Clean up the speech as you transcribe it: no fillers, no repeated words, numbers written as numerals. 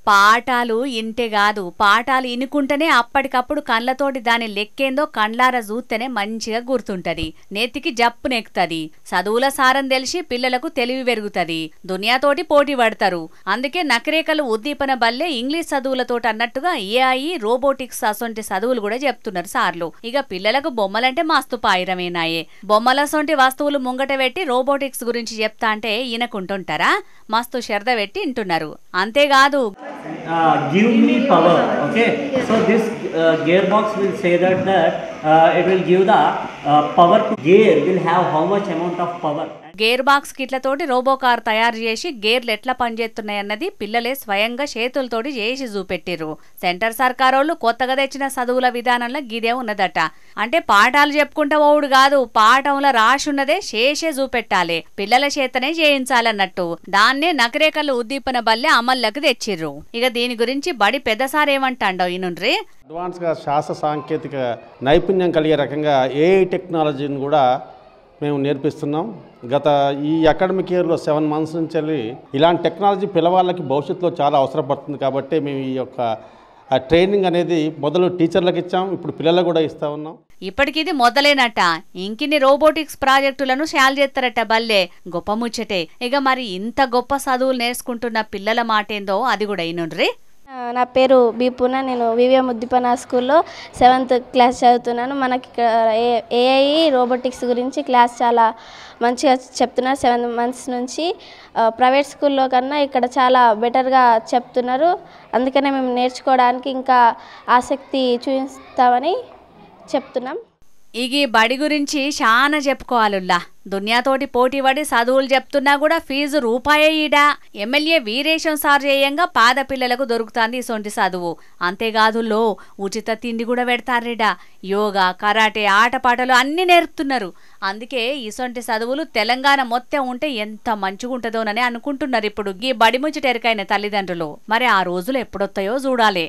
పాఠాలు ఇంటే కాదు, పాఠాలు ఇనుకుంటేనే అప్పటికప్పుడు కళ్ళతోటి దాని లెక్కేందో కండ్లార చూస్తేనే మంచిగా గుర్తుంటది, నెత్తికి జప్పు నెక్కుతది, చదువుల సారం తెలిసి పిల్లలకు తెలివి పెరుగుతది, దునియాతోటి పోటీ పడతారు. అందుకే నకరేకలు ఉద్దీపన బల్లే ఇంగ్లీష్ చదువులతోటి అన్నట్టుగా ఏఐ రోబోటిక్స్ అసొంటి చదువులు కూడా చెప్తున్నారు సార్లు. ఇక పిల్లలకు బొమ్మలంటే మస్తు పాయిరమేనాయే. బొమ్మల సొంటి వస్తువులు ముంగట పెట్టి రోబోటిక్స్ గురించి చెప్తా అంటే ఈయనకుంటుంటారా, మస్తు శ్రద్ధ పెట్టి వింటున్నారు. అంతేకాదు give me power. Okay, so this gearbox will say that it will give the power to gear will have how much amount of power. Gear box కిట్లతోటి రోబో కార్ తయారు చేసి గేర్లు ఎట్లా పనిచేస్తున్నాయన్నది పిల్లలే స్వయంగా చేతులతోటి చేసి చూపెట్టిర్రు. సెంటర్ సర్కారోళ్ళు కొత్తగా తెచ్చిన చదువుల విధానంలో గిదే ఉన్నదట. అంటే పాఠాలు చెప్పుకుంటా ఓవుడు కాదు, పాఠంలో రాసున్నదే చేసే చూపెట్టాలి, పిల్లల చేతనే చేయించాలన్నట్టు. దాన్నే నకరేకలు ఉద్దీపన బల్లే అమల్లోకి తెచ్చిర్రు. ఇక దీని గురించి బడి పెద్దసార్ ఏమంటాండో ఈనుండ్రి. అడ్వాన్స్గా శాస్త్ర సాంకేతిక నైపుణ్యం కలిగే రకంగా ఏఐ టెక్నాలజీని కూడా మేము నేర్పిస్తున్నాం. గత ఈ అకాడమిక్ ఇయర్లో 7 months నుంచి వెళ్ళి ఇలాంటి టెక్నాలజీ పిల్లవాళ్ళకి భవిష్యత్తులో చాలా అవసరపడుతుంది కాబట్టి మేము ఈ యొక్క ట్రైనింగ్ అనేది మొదలు టీచర్లకు ఇచ్చాం, ఇప్పుడు పిల్లలకు కూడా ఇస్తా ఉన్నాం. ఇప్పటికిది మొదలేనట, ఇంకిన్ని రోబోటిక్స్ ప్రాజెక్టులను శాల్ చేస్తారట బల్లే. గొప్ప ముచ్చటే. ఇక మరి ఇంత గొప్ప చదువులు నేర్చుకుంటున్న పిల్లల మాటేందో అది కూడా అయినుండ్రి. నా పేరు బీపూన, నేను వివిఎం ఉద్దీపన స్కూల్లో 7th క్లాస్ చదువుతున్నాను. మనకి ఇక్కడ ఏఐ రోబోటిక్స్ గురించి క్లాస్ చాలా మంచిగా చెప్తున్నారు. 7 months నుంచి ప్రైవేట్ స్కూల్లో కన్నా ఇక్కడ చాలా బెటర్గా చెప్తున్నారు. అందుకనే మేము నేర్చుకోవడానికి ఇంకా ఆసక్తి చూపిస్తామని చెప్తున్నాం. ఇక ఈ బడి గురించి చాలా చెప్పుకోవాలుల్లా. దునియాతోటి పోటీ పడి చదువులు చెప్తున్నా కూడా ఫీజు రూపాయే ఈడా. ఎమ్మెల్యే వీరేశం సార్ చేయంగా పాద పిల్లలకు దొరుకుతాంది ఇసొంటి చదువు. అంతేకాదుల్లో ఉచిత తిండి కూడా పెడతారేడా. యోగా, కరాటే, ఆటపాటలు అన్నీ నేర్పుతున్నారు. అందుకే ఇసొంటి చదువులు తెలంగాణ మొత్తం ఉంటే ఎంత మంచిగుంటదోనని అనుకుంటున్నారు ఇప్పుడు ఈ బడి ముచ్చటెరకైన తల్లిదండ్రులు. మరి ఆ రోజులు ఎప్పుడొస్తాయో చూడాలి.